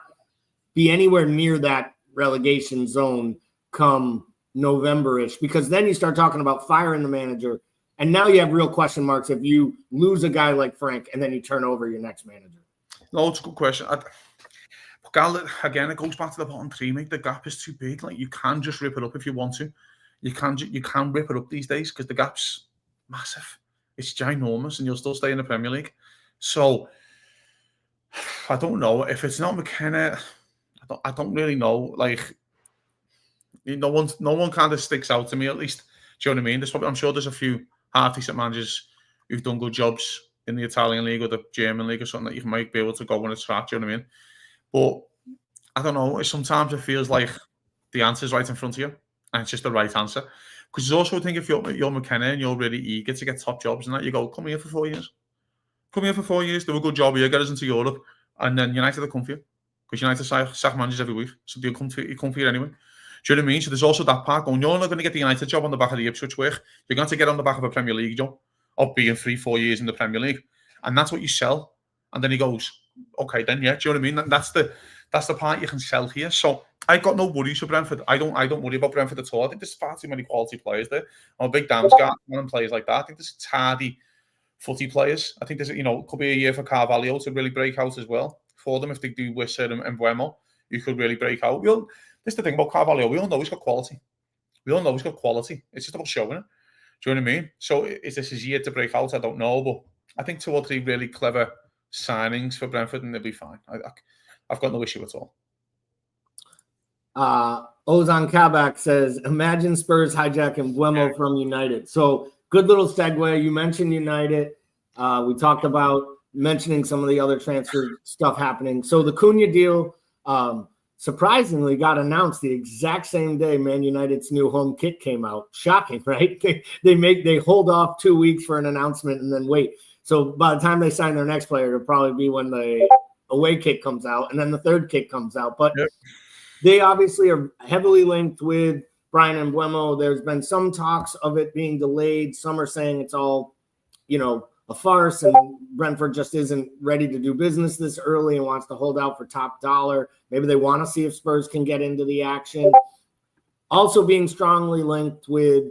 be anywhere near that relegation zone come November-ish, because then you start talking about firing the manager. And now you have real question marks if you lose a guy like Frank and then you turn over your next manager.
No, it's a good question. Again, it goes back to the bottom three, mate. The gap is too big. Like, you can just rip it up if you want to. You can rip it up these days because the gap's massive. It's ginormous, and you'll still stay in the Premier League. So I don't know if it's not McKenna. I don't really know. Like, no one kind of sticks out to me, at least. Do you know what I mean? I'm sure there's a few half decent managers who've done good jobs in the Italian league or the German league or something that you might be able to go on a track. Do you know what I mean? But I don't know. Sometimes it feels like the answer's right in front of you, and it's just the right answer. Because you also think if you're McKenna and you're really eager to get top jobs and that, you go, come here for 4 years. Come here for 4 years, do a good job here, get us into Europe, and then United will come for you. Because United sack managers every week, so they'll come for you anyway. Do you know what I mean? So there's also that part going, you're not going to get the United job on the back of the Ipswich work. You're going to get on the back of a Premier League job of being 3-4 years in the Premier League. And that's what you sell. And then he goes, okay, then, yeah, do you know what I mean? That's the part you can sell here. So I got no worries for Brentford. I don't worry about Brentford at all. I think there's far too many quality players there. I'm a big Damsgaard and players like that. I think there's tardy footy players. I think there's could be a year for Carvalho to really break out as well for them if they do Wisser and Buemo. You could really break out. This is the thing about Carvalho. We all know he's got quality. It's just about showing it. Do you know what I mean? So is this his year to break out? I don't know, but I think 2 or 3 really clever signings for Brentford and they'll be fine. I've got no issue at all.
Ozan Kabak says, imagine Spurs hijacking Buemo from United. So good little segue. You mentioned United. We talked about mentioning some of the other transfer stuff happening. So the Cunha deal surprisingly got announced the exact same day Man United's new home kit came out. Shocking, right? They hold off 2 weeks for an announcement and then wait. So by the time they sign their next player, it'll probably be when the away kit comes out and then the third kit comes out. But they obviously are heavily linked with Bryan Mbeumo. There's been some talks of it being delayed. Some are saying it's all, a farce and Brentford just isn't ready to do business this early and wants to hold out for top dollar. Maybe they want to see if Spurs can get into the action. Also being strongly linked with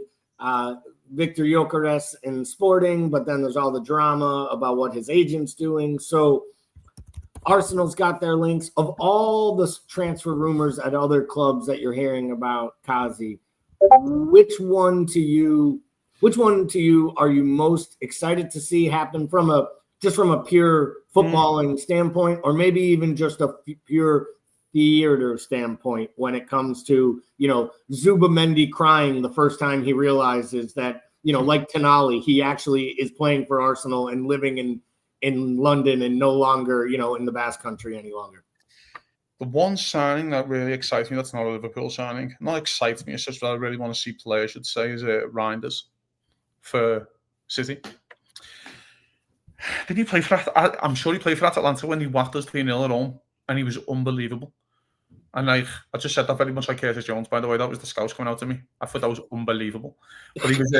Victor Gyökeres in Sporting, but then there's all the drama about what his agent's doing. So Arsenal's got their links. Of all the transfer rumors at other clubs that you're hearing about, Kazi, which one to you are you most excited to see happen from a pure footballing standpoint, or maybe even just a pure theater standpoint when it comes to, Zubamendi crying the first time he realizes that, like Tonali, he actually is playing for Arsenal and living in London and no longer, in the Basque Country any longer.
The one signing that really excites me, that's not a Liverpool signing, not excites me, it's just that I really want to see play, I should say, is Reinders for City. Did he play for that? I'm sure he played for Atalanta when he whacked us 3-0 at home, and he was unbelievable. And I just said that very much like Curtis Jones, by the way. That was the scouts coming out to me. I thought that was unbelievable. But he was,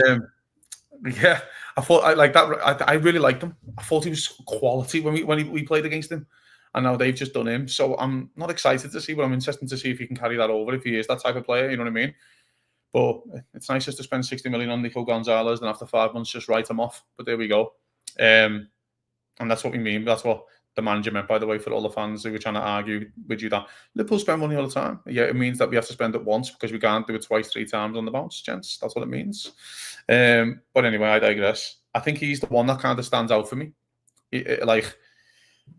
I thought I like that. I really liked him. I thought he was quality when we played against him, and now they've just done him. So I'm not excited to see, but I'm interested to see if he can carry that over. If he is that type of player, you know what I mean. But it's nice just to spend 60 million on Nico Gonzalez, and after 5 months just write him off. But there we go. And that's what we mean. That's what the manager meant, by the way, for all the fans who were trying to argue with you that Liverpool spend money all the time. Yeah, it means that we have to spend it once because we can't do it twice, 3 times on the bounce, gents. That's what it means. But anyway, I digress. I think he's the one that kind of stands out for me. It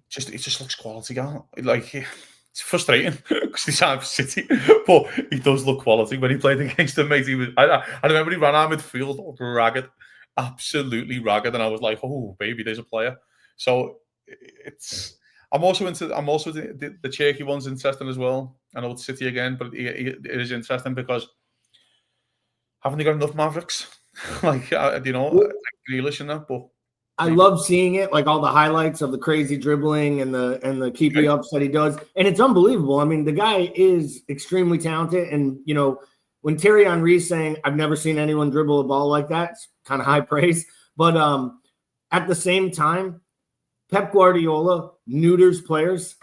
just looks quality, guy. It's frustrating because he's out of City, but he does look quality. When he played against them, mate, I remember he ran out midfield ragged, absolutely ragged, and I was like, oh baby, there's a player. So I'm also the Cherky one's interesting as well. I know it's City again, but it is interesting because haven't they got enough Mavericks? like Grealish and that, but.
I love seeing it, like all the highlights of the crazy dribbling and the keeping ups that he does. And it's unbelievable. I mean, the guy is extremely talented. And, when Thierry Henry's saying, I've never seen anyone dribble a ball like that, it's kind of high praise. But at the same time, Pep Guardiola neuters players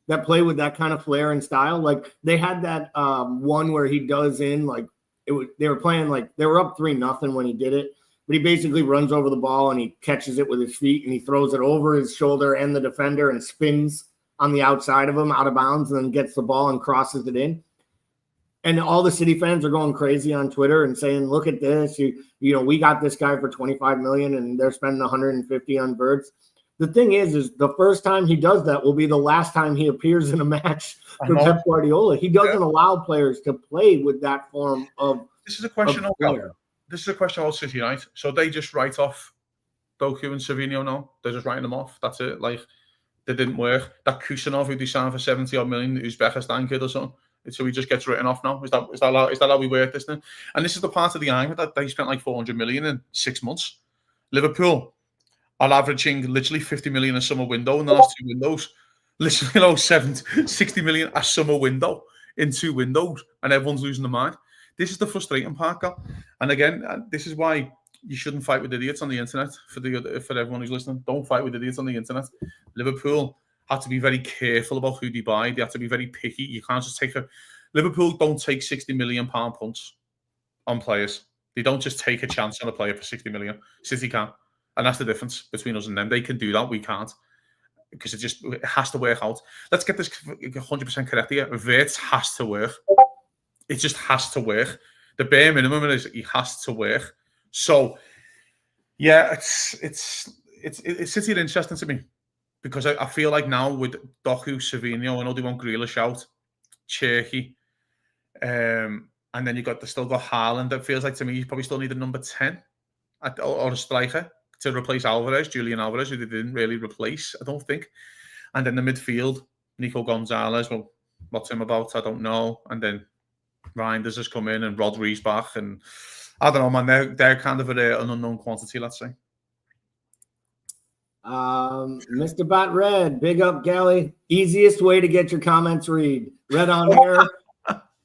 that play with that kind of flair and style. Like they had that one where he does they were playing they were up 3-0 when he did it. But he basically runs over the ball and he catches it with his feet and he throws it over his shoulder and the defender and spins on the outside of him out of bounds and then gets the ball and crosses it in. And all the City fans are going crazy on Twitter and saying, look at this. We got this guy for 25 million and they're spending 150 on Birds. The thing is the first time he does that will be the last time he appears in a match for Pep Guardiola. He doesn't allow players to play with that form of
This is a question about City, right? So they just write off Doku and Savinho now. They're just writing them off. That's it. They didn't work. That Kusanov who they signed for 70 odd million, Uzbekistan kid or something. So he just gets written off now. Is that how we work this thing? And this is the part of the argument that they spent 400 million in 6 months. Liverpool are averaging literally 50 million a summer window in the last 2 windows. Literally 60 million a summer window in 2 windows, and everyone's losing their mind. This is the frustrating part, Gal. And again, this is why you shouldn't fight with idiots on the internet. For everyone who's listening, don't fight with idiots on the internet. Liverpool had to be very careful about who they buy. They had to be very picky. You can't just take Liverpool don't take £60 million punts on players. They don't just take a chance on a player for 60 million. City can. And that's the difference between us and them. They can do that. We can't. Because it has to work out. Let's get this 100% correct here. Wirtz has to work. It just has to work. The bare minimum is he has to work. So, yeah, it's City are interesting to me. Because I feel like now with Doku, Savinho, I know they want Grealish out, Cherky, and then still got Haaland. It feels like to me you probably still need a number 10 or a striker to replace Julian Alvarez, who they didn't really replace, I don't think. And then the midfield, Nico Gonzalez, well, what's him about? I don't know. And then Reinders has come in and Rodri's back. And I don't know, man, they're kind of an unknown quantity, let's say.
Mr. Bot Red, big up, Gally. Easiest way to get your comments read on here.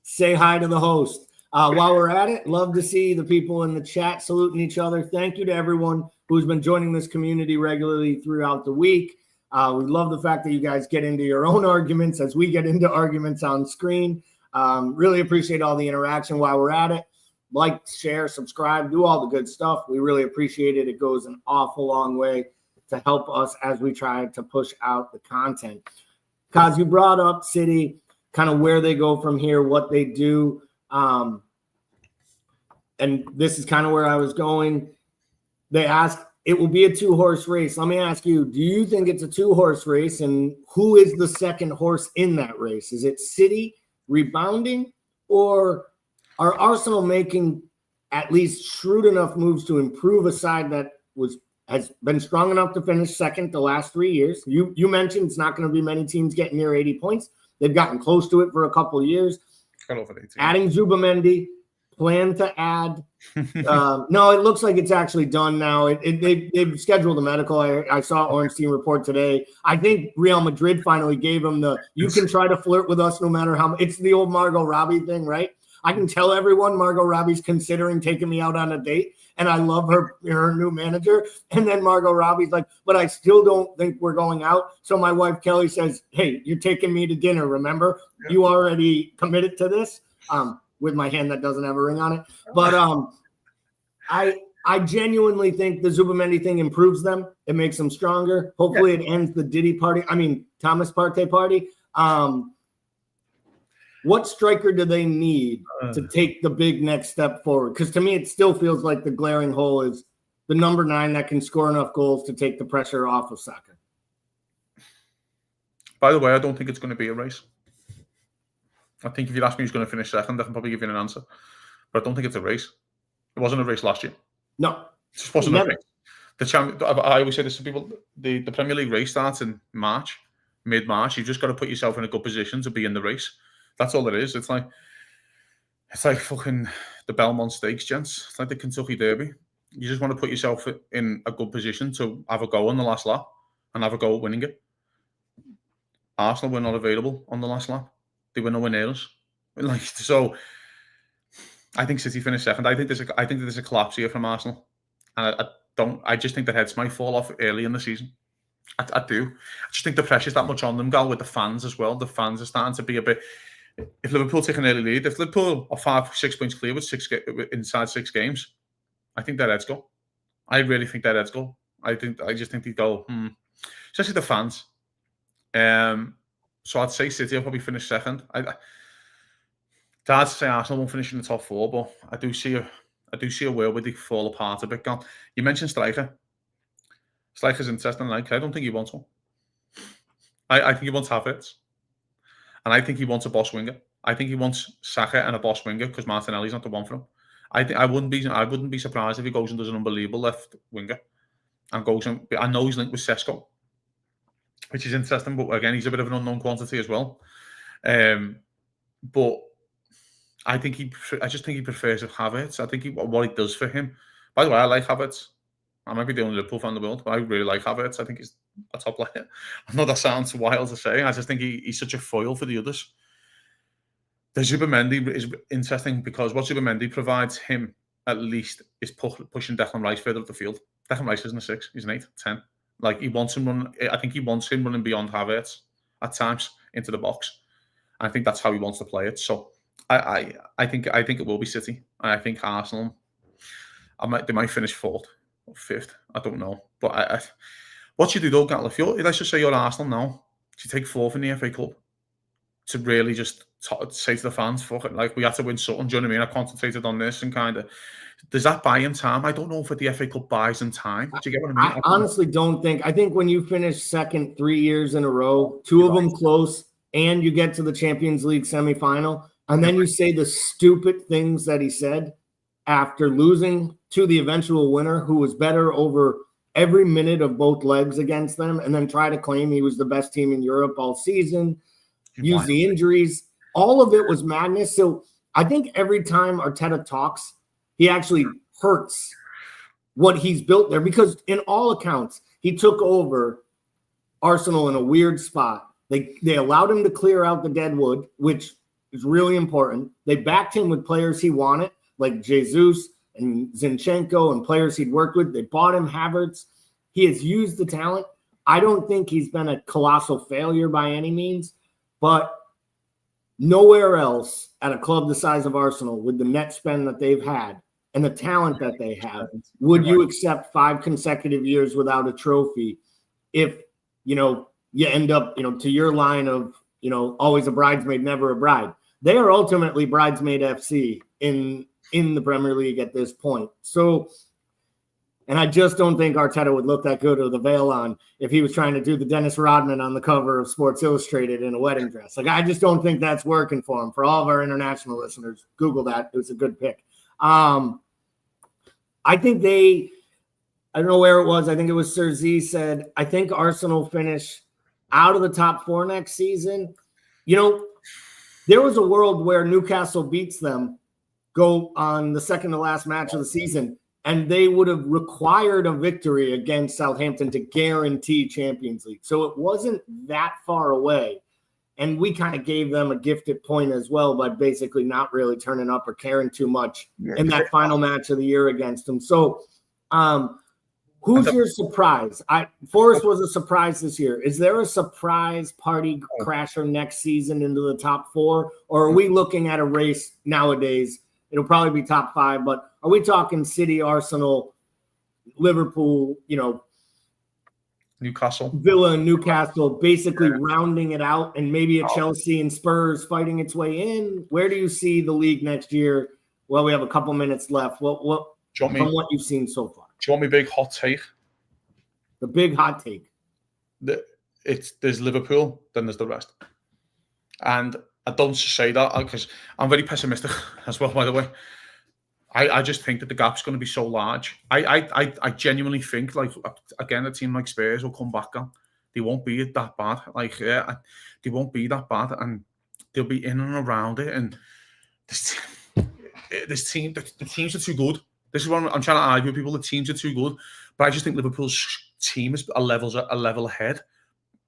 Say hi to the host. While we're at it, love to see the people in the chat saluting each other. Thank you to everyone who's been joining this community regularly throughout the week. We love the fact that you guys get into your own arguments as we get into arguments on screen. Really appreciate all the interaction while we're at it. Like, share, subscribe, do all the good stuff. We really appreciate it. It goes an awful long way to help us as we try to push out the content. Kaz, you brought up City, kind of where they go from here, what they do. And this is kind of where I was going. They asked, it will be a 2-horse race. Let me ask you, do you think it's a 2-horse race? And who is the second horse in that race? Is it City rebounding, or are Arsenal making at least shrewd enough moves to improve a side that has been strong enough to finish second the last 3 years? You mentioned it's not going to be many teams getting near 80 points. They've gotten close to it for a couple of years. Adding Zubamendi, plan to add. No, it looks like it's actually done now. They've scheduled a medical. I saw Orange Team report today. I think Real Madrid finally gave him you can try to flirt with us no matter how. It's the old Margot Robbie thing, right? I can tell everyone Margot Robbie's considering taking me out on a date, and I love her new manager. And then Margot Robbie's like, but I still don't think we're going out. So my wife Kelly says, hey, you're taking me to dinner, remember? Yeah. You already committed to this. With my hand that doesn't have a ring on it. But I genuinely think the Zubamendi thing improves them. It makes them stronger. Hopefully it ends the Thomas Partey party. What striker do they need to take the big next step forward? Because to me, it still feels like the glaring hole is the number 9 that can score enough goals to take the pressure off of Saka.
By the way, I don't think it's going to be a race. I think if you ask me who's going to finish second, I can probably give you an answer. But I don't think it's a race. It wasn't a race last year.
No.
It just wasn't a race. I always say this to people, the Premier League race starts in March, mid-March. You've just got to put yourself in a good position to be in the race. That's all it is. It's like fucking the Belmont Stakes, gents. It's like the Kentucky Derby. You just want to put yourself in a good position to have a go on the last lap and have a go at winning it. Arsenal were not available on the last lap. They were nowhere near us. So I think City finished second. I think there's a collapse here from Arsenal. And I just think their heads might fall off early in the season. I do. I just think the pressure's that much on them, Gal, with the fans as well. The fans are starting to be a bit. If Liverpool take an early lead, if Liverpool are 5-6 points clear with inside 6 games, I think their heads go. I really think their heads go. I just think they go, especially the fans. So I'd say City will probably finish second. I'd say Arsenal won't finish in the top 4, but I do see a world where they fall apart a bit. Gal. You mentioned striker. Striker's interesting. I don't think he wants one. I think he wants Havertz. And I think he wants a boss winger. I think he wants Saka and a boss winger because Martinelli's not the one for him. I wouldn't be surprised if he goes and does an unbelievable left winger and goes and I know he's linked with Sesko, which is interesting, but again, he's a bit of an unknown quantity as well. But I just think he prefers Havertz. I think what he does for him. By the way, I like Havertz. I might be the only Liverpool fan in the world, but I really like Havertz. I think he's a top player. I know that sounds wild to say. I just think he's such a foil for the others. The Zubamendi is interesting because what Zubamendi provides him, at least, is pushing Declan Rice further up the field. Declan Rice isn't a 6, he's an 8, 10. Like, he wants him running. I think he wants him running beyond Havertz at times into the box. I think that's how he wants to play it. So I think it will be City, and I think Arsenal. They might finish fourth or fifth. I don't know, but what should you do, Gatl? Let's just say you're Arsenal now, you take fourth in the FA Cup to really just say to the fans, "Fuck it, like we have to win something." Do you know what I mean? I concentrated on this and kind of. Does that buy in time? I don't know if the FA Cup buys in time. Do you get what I mean?
I honestly don't think. I think when you finish second 3 years in a row, two of them close, and you get to the Champions League semifinal, and then you say the stupid things that he said after losing to the eventual winner, who was better over every minute of both legs against them, and then try to claim he was the best team in Europe all season, use the injuries. All of it was madness. So I think every time Arteta talks, he actually hurts what he's built there, because in all accounts, he took over Arsenal in a weird spot. They allowed him to clear out the deadwood, which is really important. They backed him with players he wanted, like Jesus and Zinchenko and players he'd worked with. They bought him Havertz. He has used the talent. I don't think he's been a colossal failure by any means, but nowhere else at a club the size of Arsenal, with the net spend that they've had and the talent that they have, would you accept 5 consecutive years without a trophy if, you end up, to your line of, always a bridesmaid, never a bride. They are ultimately bridesmaid FC in the Premier League at this point. So, and I just don't think Arteta would look that good with a veil on if he was trying to do the Dennis Rodman on the cover of Sports Illustrated in a wedding dress. Like, I just don't think that's working for him. For all of our international listeners, Google that. It was a good pick. I think I don't know where it was. I think it was Sir Z said, I think Arsenal finish out of the top 4 next season. There was a world where Newcastle beats them, go on the second to last match of the season, and they would have required a victory against Southampton to guarantee Champions League. So it wasn't that far away. And we kind of gave them a gifted point as well by basically not really turning up or caring too much in that final match of the year against them. So who's your surprise? Forest was a surprise this year. Is there a surprise party crasher next season into the top 4? Or are we looking at a race nowadays? It'll probably be top 5, but are we talking City, Arsenal, Liverpool,
Newcastle,
Villa and Newcastle, basically rounding it out, and maybe a Chelsea and Spurs fighting its way in? Where do you see the league next year? Well, we have a couple minutes left. What from what you've seen so far?
Do you want me big hot take?
The big hot take.
There's Liverpool, then there's the rest. And I don't say that because I'm very pessimistic as well, by the way. I just think that the gap's going to be so large. I genuinely think, like, again, a team like Spurs will come back on. They won't be that bad. They won't be that bad, and they'll be in and around it. And the teams are too good. This is what I'm trying to argue with people. The teams are too good, but I just think Liverpool's team is a level ahead,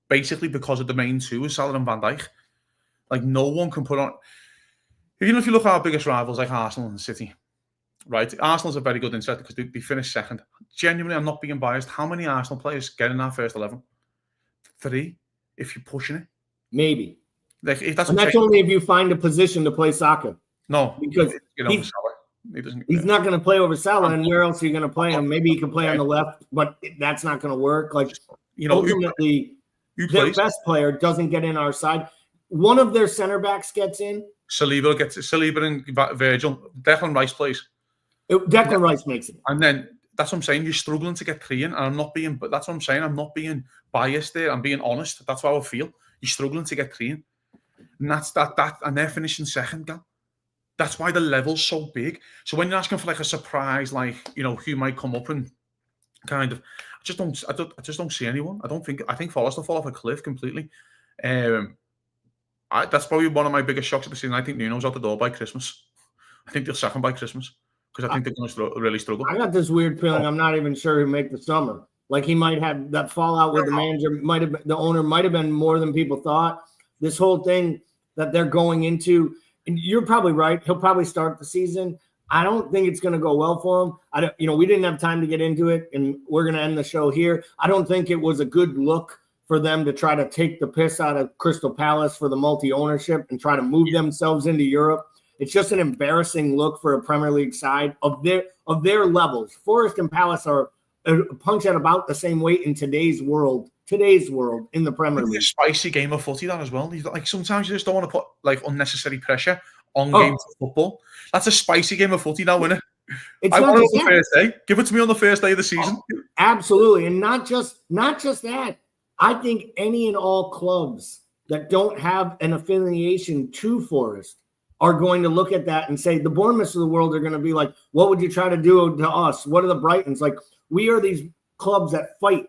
basically because of the main two is Salah and Van Dijk. Like, no one can put on. If you look at our biggest rivals like Arsenal and City. Right, Arsenal's a very good insight because they finished second. Genuinely, I'm not being biased. How many Arsenal players get in our first 11? 3, if you're pushing it.
Maybe.
Like, that's
only if you find a position to play soccer.
No,
because he's not going to play over Salah, and where else are you going to play him? Maybe he can play on the left, but that's not going to work. Like, ultimately, their best player doesn't get in our side. One of their center backs gets in.
Saliba and Virgil. Declan Rice plays.
Declan Rice makes it.
And then that's what I'm saying. You're struggling to get 3 in, and but that's what I'm saying. I'm not being biased there. I'm being honest. That's how I feel. You're struggling to get 3 in. And that's that, and they're finishing second, Gal. That's why the level's so big. So when you're asking for like a surprise, like, who might come up and kind of, I just don't see anyone. I think Forest will fall off a cliff completely. That's probably one of my biggest shocks of the season. I think Nuno's out the door by Christmas. I think they'll sack him by Christmas because I think they're going to really struggle.
I got this weird feeling. I'm not even sure he'll make the summer. Like, he might have that fallout with the manager. The owner might have been more than people thought. This whole thing that they're going into, and you're probably right. He'll probably start the season. I don't think it's going to go well for him. We didn't have time to get into it, and we're going to end the show here. I don't think it was a good look for them to try to take the piss out of Crystal Palace for the multi-ownership and try to move themselves into Europe. It's just an embarrassing look for a Premier League side of their levels. Forest and Palace are punch at about the same weight in today's world in the Premier League.
It's a spicy game of footy that as well. Like sometimes you just don't want to put like unnecessary pressure on games of football. That's a spicy game of footy now, isn't it? I want it on the first day. Give it to me on the first day of the season.
Absolutely. And not just that. I think any and all clubs that don't have an affiliation to Forest are going to look at that and say, the Bournemouths of the world are going to be like, what would you try to do to us? What are the Brightons? Like, we are these clubs that fight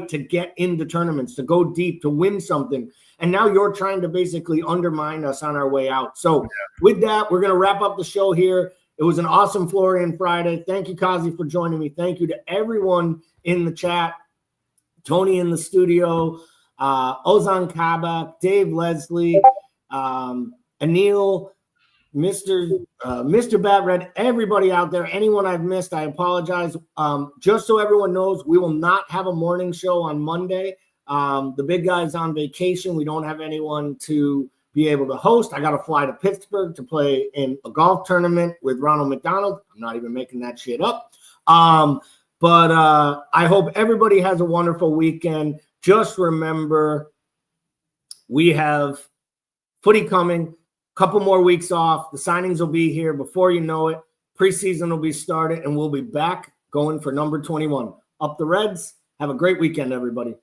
to get into tournaments, to go deep, to win something. And now you're trying to basically undermine us on our way out. So with that, we're going to wrap up the show here. It was an awesome Florian Friday. Thank you, Kazi, for joining me. Thank you to everyone in the chat, Tony in the studio, Ozan Kabak, Dave Leslie, Anil, Mr. Batred, everybody out there, anyone I've missed, I apologize. Just so everyone knows, we will not have a morning show on Monday. The big guy's on vacation. We don't have anyone to be able to host. I got to fly to Pittsburgh to play in a golf tournament with Ronald McDonald. I'm not even making that shit up. But I hope everybody has a wonderful weekend. Just remember, we have footy coming. Couple more weeks off. The signings will be here before you know it. Preseason will be started, and we'll be back going for number 21. Up the Reds. Have a great weekend, everybody.